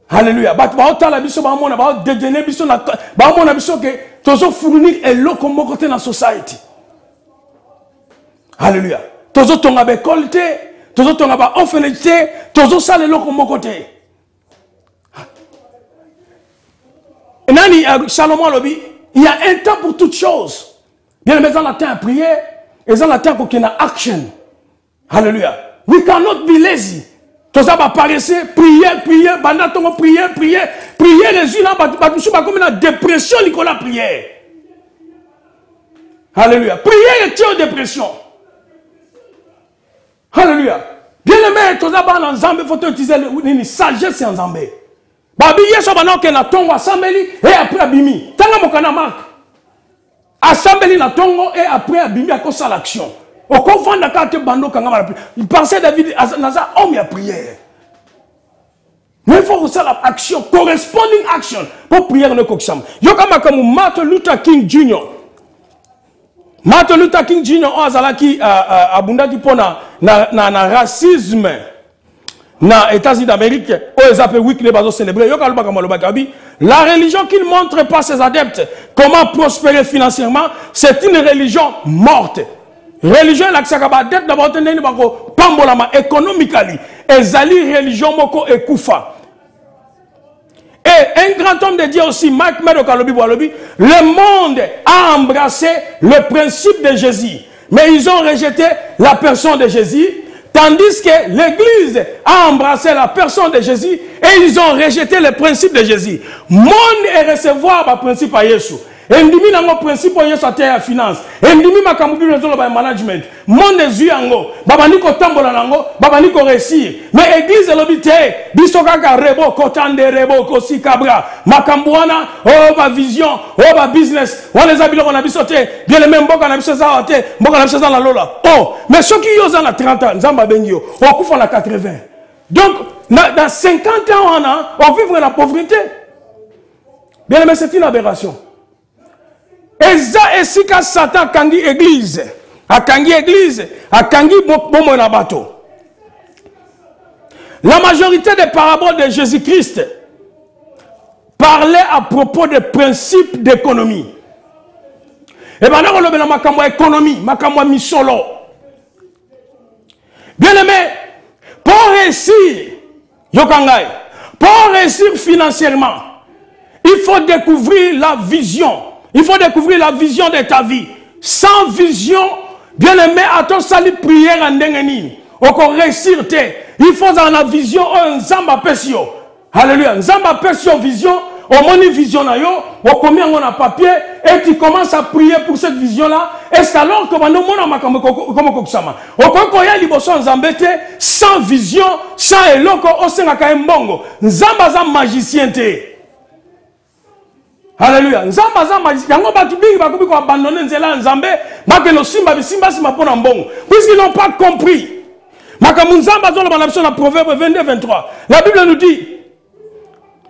Alléluia. Baotala biso bamona ba déjeuner biso na bamona biso que tozo fournir eloko moko te na society. Alléluia. Tozo tonga ba école te, tozo tonga ba orphelinage te, tozo sala eloko moko te. Nani Salomon lobi, il y a un temps pour toutes choses. Bien mais dans la temps à prier, et dans la temps pour qu'il y ait action. Alléluia. We cannot be lazy. Tout ça va paraître, prier, bandatongo, prier les yeux là, comme une dépression, Nicolas, prière. Alléluia. Prier et tiens dépression. Alléluia. Bien aimé, tout ça va dans Zambé, il faut utiliser une sagesse en Zambé. Babi, il y a ce que na tongo assemblée et après abimi. Tanga mokana marque. Assemblée na tongo et après abimi à cause de l'action. Au confond de la carte bando quand il pensait David Naza homme à prière. Mais il faut faire l'action, corresponding action pour prier le coxam. Yokama comme Martin Luther King Jr. Martin Luther King Jr. Azalaki abundaki pona na racisme na États-Unis d'Amérique aux appels weekly bazo célébrer. Yokalba comme la religion qu'il montre pas ses adeptes comment prospérer financièrement, c'est une religion morte. Religion la ksakaba dette d'abord teneni bako pambolama économically ezali religion moko ekufa. Et un grand homme de Dieu aussi, Mike Meadow Kalobi Boalobi, le monde a embrassé le principe de Jésus, mais ils ont rejeté la personne de Jésus, tandis que l'Église a embrassé la personne de Jésus et ils ont rejeté le principe de Jésus. Monde est recevoir le principe à Jésus. Endimi nango principe Yesu atea finance. Endimi makambu rezolo ba management. Monde zuyango. Baba niko tambola nango, baba niko réussir. Mais église lobite, biso kaka rebo kotande rebo kosi kabra. Makambu wana oh ba vision, oh ba business. Wana za biloko na biso te, bien le même mboka na biso za te, mboka na biso za la lola. Oh, mais ceux qui yo za na 30 ans, nzamba bengio, on kufa na 80. Donc dans 50 ans on vivre dans la pauvreté. Bien mais c'est une aberration. Eza esika Satan kangi église, akangi bomo na bato. La majorité des paraboles de Jésus-Christ parlaient à propos des principes d'économie. Et bien là on a makamwa économie, makamwa misolo. Bien aimé, pour réussir, yokangai, pour réussir financièrement, il faut découvrir la vision. Il faut découvrir la vision de ta vie. Sans vision, bien aimé, à ton salut prière en dengeni. On peut réussir. Il faut avoir la vision. Nzamba pesio. Alléluia. Nzamba pesio vision. On moni vision na yo. On combien on a papier. Et tu commences à prier pour cette vision-là. Et c'est alors que on a makambo comme kokusama. On peut koya liboso nzambete sans vision, sans eloko, on senga kaembongo. Nzamba za magicien te. Alléluia. Nzamba za magicien. Yango batu bingi bakubi ko abandonner nzela nzambe, bakelo simba bisimba sima pona mbongo. Puisqu'ils n'ont pas compris. Makambu nzamba zo la dans Proverbe 22 23. La Bible nous dit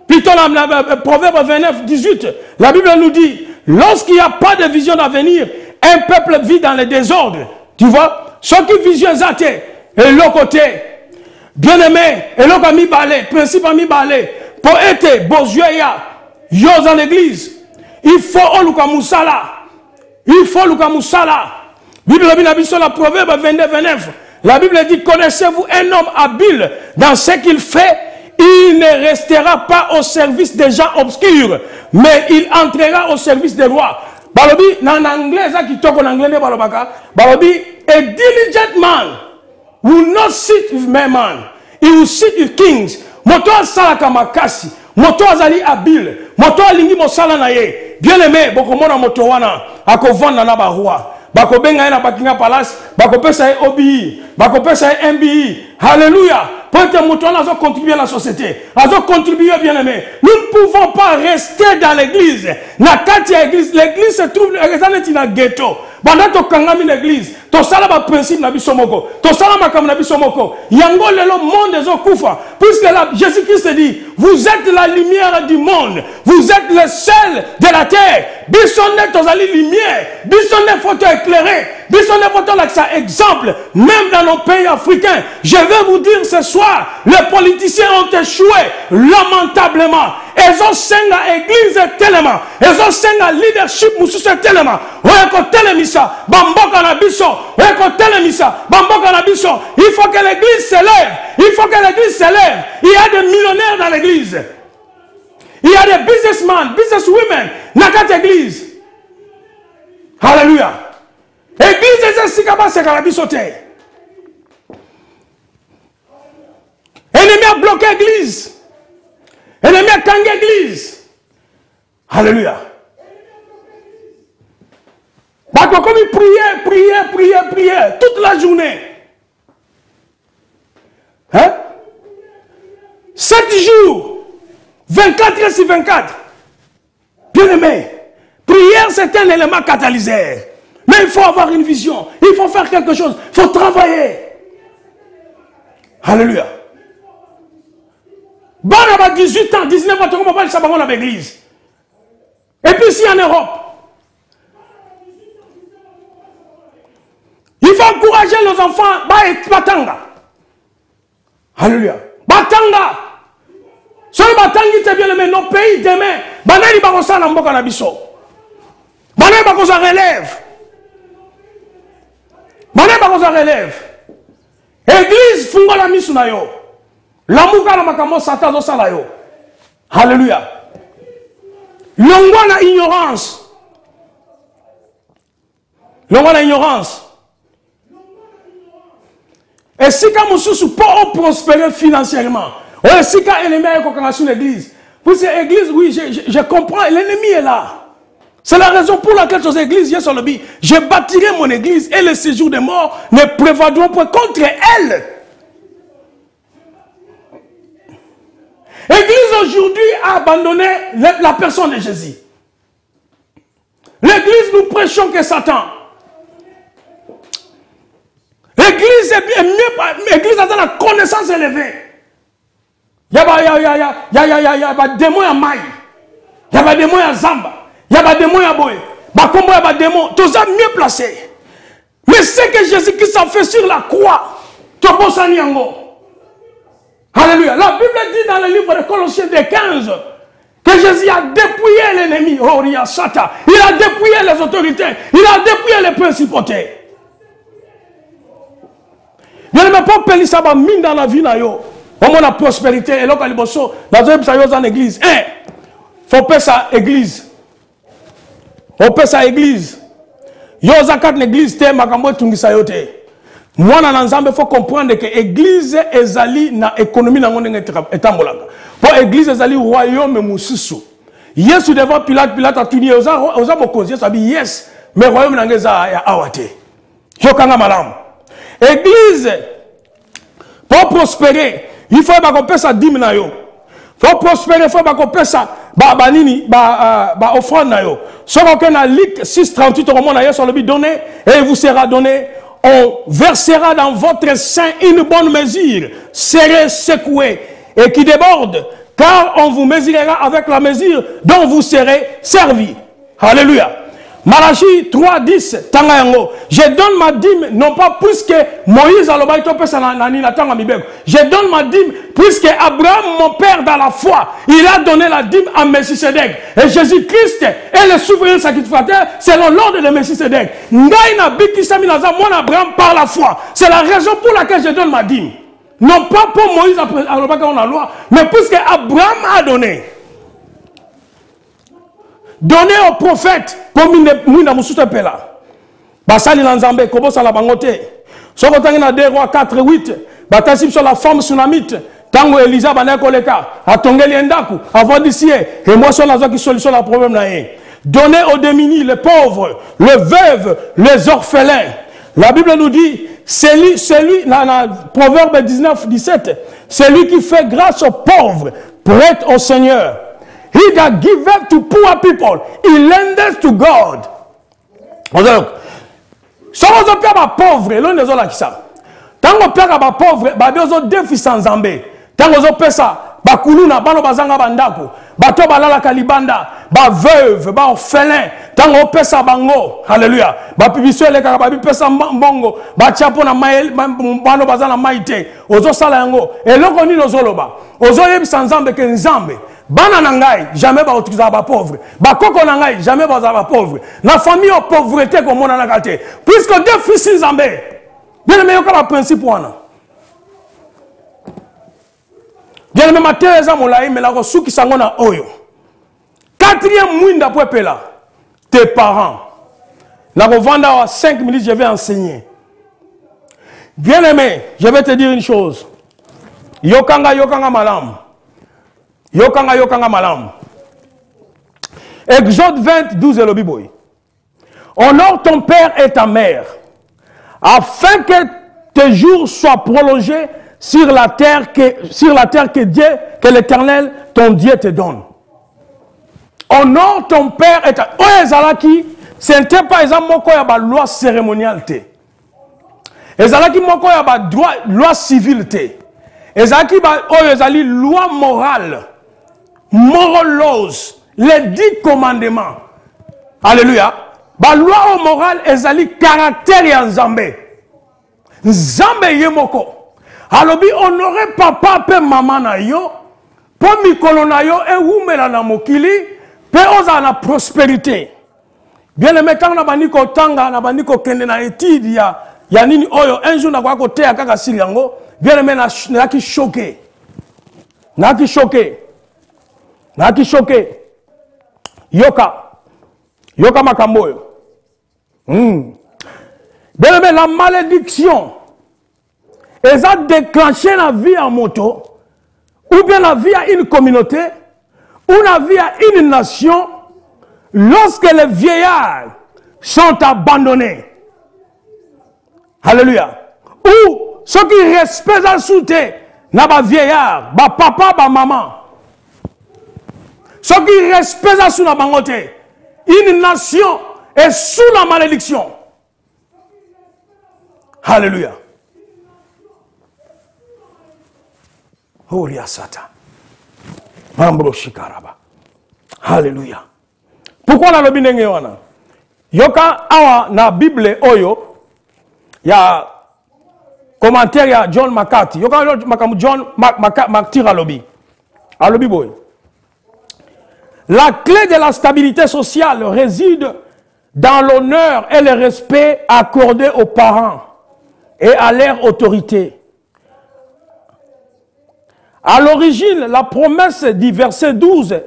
plutôt la Proverbe 29 18. La Bible nous dit lorsqu'il n'y a pas de vision d'avenir, un peuple vit dans le désordre. Tu vois, ceux qui vision zate et l'autre côté bien-aimé et l'autre ami balé, principe ami balé pour être bourgeois. Yo dans l'église, il faut oluka musala. Il faut oluka musala. Bible la Proverbe 22 29. La Bible dit connaissez-vous un homme habile dans ce qu'il fait, il ne restera pas au service des gens obscurs, mais il entrera au service des rois. Balobi en anglais ça qui toko en anglais balobaka. Balobi a diligent man will not sit with man. He will sit with kings. Moto salaka makasi. Moto azali habile, moto alingi mosala na ye. Bien aimé, boko mona moto wana akovanda na ba roi. Bako benga na Buckingham Palace, bako pesa OBI, bako pesa MBI. Alléluia. Pour que moto wana azo contribuer à la société, azo contribuer bien aimé. Nous ne pouvons pas rester dans l'église. Na kati ya église, l'église se trouve dans un ghetto. Pendant to kangami l'église, to sala ba principe na biso moko, to sala makam na biso moko. Yango lelo monde ezo kufa. Puisque Jésus-Christ dit, vous êtes la lumière du monde, vous êtes le sel de la terre. Bisonne tozali lumière, bisonne faut éclairer, bisonne faut l'accès exemple, même dans nos pays africains. Je vais vous dire ce soir, les politiciens ont échoué lamentablement. Ils ont senga église tellement, ils ont senga leadership mususu tellement. Oyeko telemisa, bamboka na biso, oyeko telemisa, bamboka na biso. Il faut que l'église s'élève, il faut que l'église s'élève. Il y a des millionnaires dans l'église. Il y a des businessmen, businesswomen dans cette église. Alléluia. Église est sikaba c'est la bisote. Ennemi a bloqué l'église. Ennemi a kangé l'église. Alléluia. Bato comme il priait toute la journée. Hein? 7 jours. 24 heures sur 24. Bien aimé, prière c'est un élément catalyseur. Mais il faut avoir une vision. Il faut faire quelque chose. Il faut travailler. Alléluia. Bon, on a 18 ans, 19 ans, on va aller à l'église. Et puis ici en Europe, il faut encourager nos enfants. Batanga. Alléluia. Batanga. Si on batangi bien aimé, nos pays demain, banani bakosa na mboka na biso. Banani bakosa relève. Banani bakosa relève. Église fungola misu na yo. Lamuka na makambo satan zo sala yo. Alléluia. Longwa na ignorance. Longwa na ignorance. Et si quand mususu pour prospérer financièrement, et si quand l'ennemi est dans l'église, pour cette église, oui, je comprends, l'ennemi est là. C'est la raison pour laquelle ces églises, je bâtirai mon église et les séjours des morts ne prévaudront point contre elle. L'église aujourd'hui a abandonné la personne de Jésus. L'église, nous prêchons que Satan. L'église est mieux, l'église a la connaissance élevée. Il y a des démons à maille. Il y a des démons à zamba. Il y a des démons à boy. Il y a des démons. Tout ça mieux placé. Mais c'est que Jésus-Christ a fait sur la croix. Alléluia. La Bible dit dans le livre de Colossiens 15 que Jésus a dépouillé l'ennemi. Oh, il y a Satan. Il a dépouillé les autorités. Il a dépouillé les principautés. Il ne peut pas payer ça mine dans la vie. Au moins la prospérité. Et là, quand il y a dans l'église. Il faut payer ça église. Il faut payer ça église. Il y a une église. Moi, il faut comprendre que l'église est allée dans l'économie. Pour l'église est allée au royaume de Moussissou. Yes, devant Pilate a tenu aux Amokos. Yes, mais le royaume est awate. Église, pour prospérer, il faut qu'on paie ça 10 000. Pour prospérer, il faut qu'on paie ça offrande. Si on a Luc 6:38 sur le but donné, et il vous sera donné, on versera dans votre sein une bonne mesure, serrée, secouée, et qui déborde, car on vous mesurera avec la mesure dont vous serez servi. Alléluia. Malachie 3:10, Tangayango. Je donne ma dîme, non pas plus que Moïse a l'obéi, je donne ma dîme, puisque Abraham, mon père dans la foi, il a donné la dîme à Melchisedec. Et Jésus-Christ est le souverain sacrificateur selon l'ordre de Melchisedec. Abraham par la foi. C'est la raison pour laquelle je donne ma dîme. Non pas pour Moïse à la loi, mais puisque Abraham a donné. Donner aux prophètes pour Mouna Moussouta Pela. Basali Lanzambe, Kobo Salabangote. Sokotangi na 2 Rois 4:8. Batasip sur la femme tsunamite. Tango Elisa Banekoleka. Atongeli Endaku. Avant d'ici. Et moi, sur la zone qui solutionne le problème là. Donner aux démunis, les pauvres, les veuves, les orphelins. La Bible nous dit, celui dans Proverbe 19:17, celui qui fait grâce aux pauvres, prête au Seigneur. He that giveth to poor people, he lendeth to God. Donc, Soki ozopia bapauvre eloni ezolakisa ntango opiaka bapauvre babi ozodefisa nzambe ntango ozopesa bakuluna bano bazanga bandako bato balalaka libanda baveuve baorphelin ntango opesa bango halleluya bapibiso elekaka babipesa mbongo batia mpo na bano baza na mai te ozosala yango eloko nini ozoloba ozoyebisa nzambe ke nzambe bana na ngai jamais baotukisa bapauvre bakoko na ngai jamais bazala bapauvre na famille o pauvreté komonanaka te puisque odefisi nzambe bien aimé yoka baprincipe wana bien aimé mateya eza molai me nakosukisa ngo na oyo 4e mwinda po epela tes parents nakovanda awa 5 minutes je vais enseigner bien aimé je vais te dire une chose yokanga malam yokanga malam Exode 20 12 elobi boy honore ton père et ta mère afin que tes jours soient prolongés sur la terre que l'Éternel, ton Dieu, te donne. Honore ton père et ta mère. Ezalaki, ce n'était pas exemple une loi cérémoniale. Ezalaki une loi civile. Ezalaki une loi morale. Moral laws. Les 10 commandements. Alléluia. La loi morale ezali caractère ya Nzambe. Nzambe yemoko. Alobi honorer papa pe maman na yo. Po mikolo na yo e umela na mokili. Pe oza na prospérité. Bien aimé quand na baniko tanga na baniko kende na étude ya nini oyo un jour na kwa kote ya kaka sili yango. Bien aimé na ki choqué. Na ki choqué. Yoka makambo yo. Bien aimé, la malédiction est déclenchée la vie en moto, ou bien la vie à une communauté, ou la vie à une nation, lorsque les vieillards sont abandonnés. Alléluia. Ou ceux qui respectent la souté, na ba vieillard, ba papa, ba maman. Ceux qui respectent la souté, na bangote. Une nation est sous la malédiction. Alléluia. Holy Satan. Mambro shikaraba. Alléluia. Pourquoi la lobi ndenge wana? Yoka awa na Bible oyo ya commentaire ya John McCarthy. Yoka makamu John McCarthy alobi. Alobi boy. La clé de la stabilité sociale réside dans l'honneur et le respect accordés aux parents et à leur autorité. À l'origine, la promesse du verset 12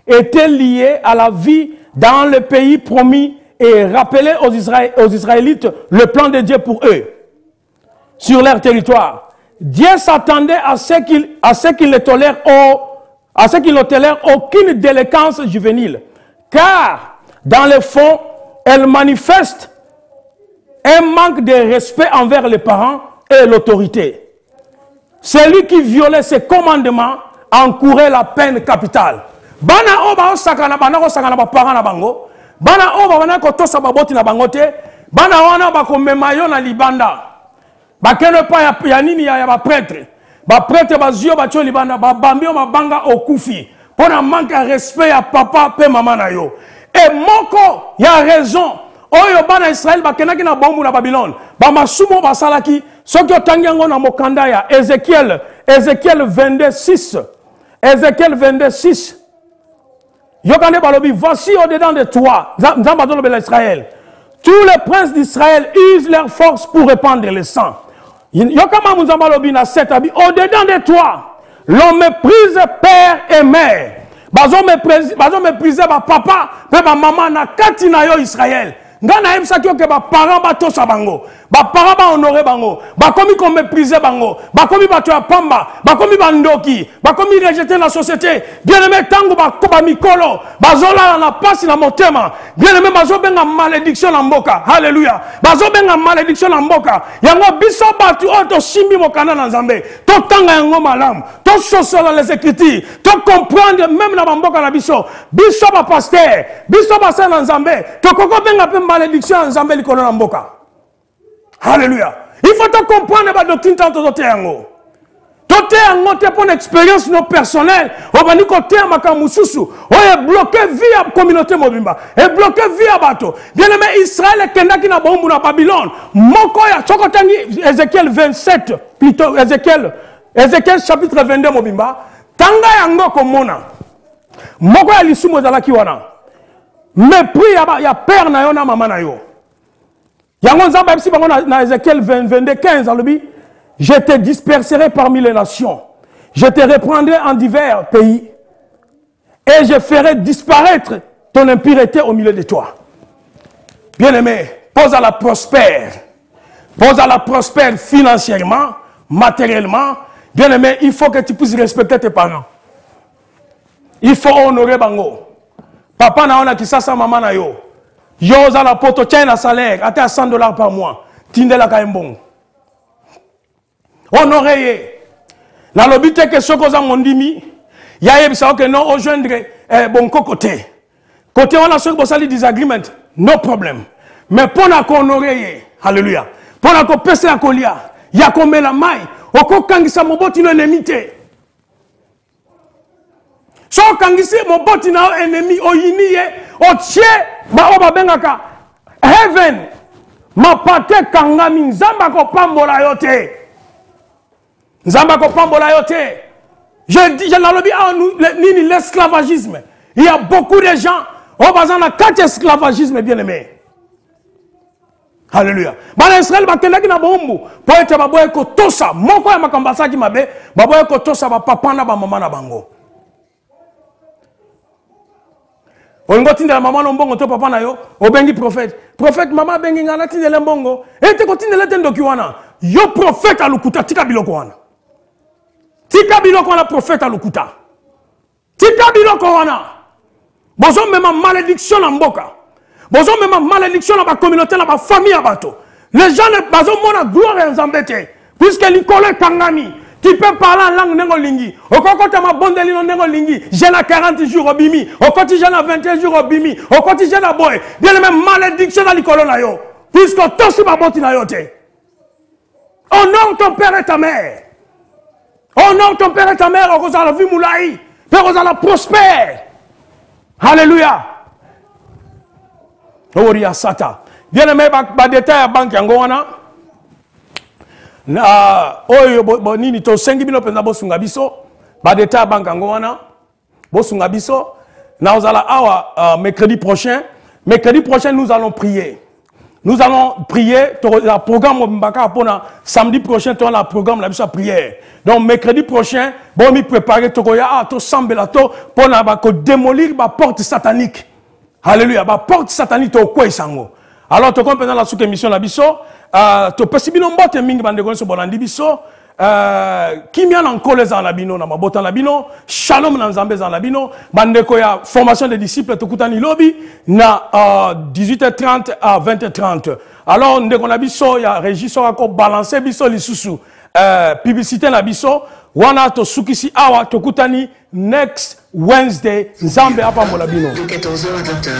était liée à la vie dans le pays promis et rappelait aux Israélites le plan de Dieu pour eux, sur leur territoire. Dieu s'attendait à ce qu'il ne tolère aucune délinquance juvénile, car dans le fond, elle manifeste un manque de respect envers les parents et l'autorité. Celui qui violait ces commandements encourait la peine capitale. Bana oba osakana ba parents na bango. Bana oba bana ko tosa baboti na bangote. Bana wana ba ko memayo na libanda. Ba kene pa ya nini ya ba prêtre. Ba prêtre ba zio ba tio libanda ba bambio mabanga okufi. Pona manque de respect ya papa pe maman na yo. Et moko ya raison. Oyo bana Israël ba kenaki na bombu na Babylone. Ba masumo ba salaki soki otangi yango na mokanda ya Ézéchiel 22:6. Ézéchiel 22:6. Yokande balobi, voici au-dedans de toi, Israël. Tous les princes d'Israël usent leur force pour répandre le sang. Yokama muzambalobi na 7 abi, au-dedans de toi, l'on méprise père et mère. Bazo méprise ba papa, pe ba maman na katina yo Israël. Ngana yebisaki ke ba parents ba tosa bango, ba parents ba honorer bango, ba komi ko mépriser bango, ba komi ba to ya pamba, ba komi ba ndoki, ba komi rejeter la société. Bien aimé tango ba koba mikolo, bazola na pasi na motema. Bien aimé bazo benga malédiction na mboka. Alléluia. Bazo benga malédiction na mboka. Yango biso batu oto simbi mokana na Nzambe. To tanga yango malam, to sosola les écritures, to comprendre même na mboka na biso. Biso ba pasteur na Nzambe, to koko benga pe malédiction en Zambé likolo na mboka. Alléluia. Il faut te comprendre la doctrine tant que yango. Tote yango te pour une expérience non personnelle. On va dire côté makamususu. On est bloqué via la communauté mobimba. Et bloqué via bateau. Bien aimé Israël est kendaki na bombu na Babylone. Moko ya chokotangi Ézéchiel 27 plutôt Ézéchiel chapitre 22 mobimba. Tanga yango komona. Moko ya lisumu ezalaki wana. Mépris ya père na yo na maman na yo. Yango nzamba ebisi bango na Ézéchiel 22 15 alobi. Je te disperserai parmi les nations. Je te reprendrai en divers pays. Et je ferai disparaître ton impureté au milieu de toi. Bien-aimé, pose à la prospère. Pose à la prospère financièrement, matériellement. Bien-aimé, il faut que tu puisses respecter tes parents. Il faut honorer bango. Papa na ona kisasa mama na yo. Yo za la poto tiens un salaire, à $100 par mois. Tindela ka mbongo. Honoré. La lobité que ce qu'on a mondimi, il y a que non au joindre bon côté. Côté on a ce que vous disagreement, no problème. Mais pour na honorer, alléluia. Pour na ko pesa la kolia, il y a comme la maille, au ko kangisa moboti no ennemité. So kangisi moboti na ennemi o yiniye, o tche ba o ba bengaka heaven. Ma pate kangami nzamba ko pambola yote. Nzamba ko pambola yote. Je l'alobi à nous l'esclavagisme. Il y a beaucoup de gens au bazan na quatre esclavagisme bien aimé. Alléluia. Bana Israël ba kendaki na bombu po ete baboye ko tosa moko ya makambasa ki mabe baboye ko tosa ba papa na ba mama na bango. Ongo tindela mama no mbongo to papa na yo obengi prophète. Prophète mama bengi ngana tindela mbongo. Ete ko tindela tendo ki wana. Yo prophète alukuta tika biloko wana. Tika biloko wana prophète alukuta. Tika biloko wana. Bozo mema malédiction na mboka. Bozo mema malédiction na ba communauté na ba famille à bateau. Les gens ne bazo mona gloire en zambete. Puisque l'icole kangami. Tu peux parler en langue nengolingi. Au côté ma bondeli no nengolingi. J'ai na 40 jours au bimi. Au côté j'ai na 21 jours au bimi. Au côté j'ai na boy. Bien le même malédiction dans l'icole na yo. Puisque toi si ma boti na yo te. Honore ton père et ta mère. Honore ton père et ta mère. On la vie moulaï. Père on la prospère. Alléluia. Oria sata. Bien aimé ba détail à banque yango wana. Na oyo bonini to 5000 penda bosunga biso. Ba détail à banque yango wana. Bosunga biso. Na ozala awa mercredi prochain. Mercredi prochain nous allons prier. Nous allons prier. Le programme Mbaka pour samedi prochain, tu as le programme la prière. Donc mercredi prochain, bon me préparer tokoya to sambelato pour na démolir la porte satanique. Alléluia, la porte satanique to quoi sango. Alors tu comprends la sous-émission la biso, to possiblement mbote mingi bande gonso bolandi biso. Kimia na nkole za labino na mabota labino, shalom na nzambe za labino, bandeko ya formation des disciples tokutani lobi na 18h30 à 20h30. Alors ndeko na biso ya régisseur ako balancer biso lisusu publicité na biso wana to sukisi awa tokutani next Wednesday nzambe apa molabino de 14h à 20h.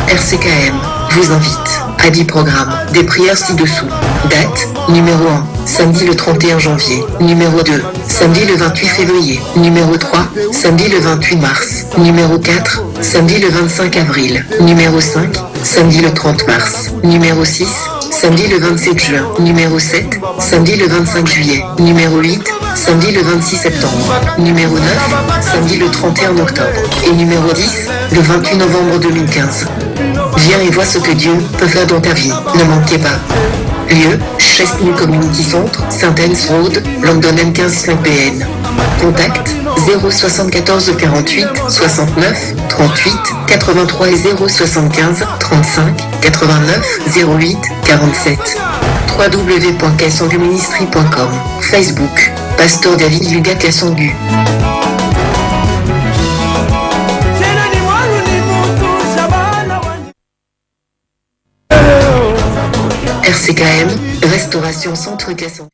RCKM vous invite à 10 programmes, des prières ci-dessous. Date, numéro 1, samedi le 31 janvier. Numéro 2, samedi le 28 février. Numéro 3, samedi le 28 mars. Numéro 4, samedi le 25 avril. Numéro 5, samedi le 30 mars. Numéro 6, samedi le 27 juin. Numéro 7, samedi le 25 juillet. Numéro 8, samedi le 26 septembre. Numéro 9, samedi le 31 octobre. Et numéro 10, le 28 novembre 2015. Viens et vois ce que Dieu peut faire dans ta vie. Ne manquez pas. Lieu, Chestnut Community Centre, Saint-Anne's Road, London M15 5BN. Contact 074 48 69 38 83 et 075 35 89 08 47. www.kassanguministry.com. Facebook, Pasteur David Luga Kassangu. RCKM, Restauration Centre Kassangu.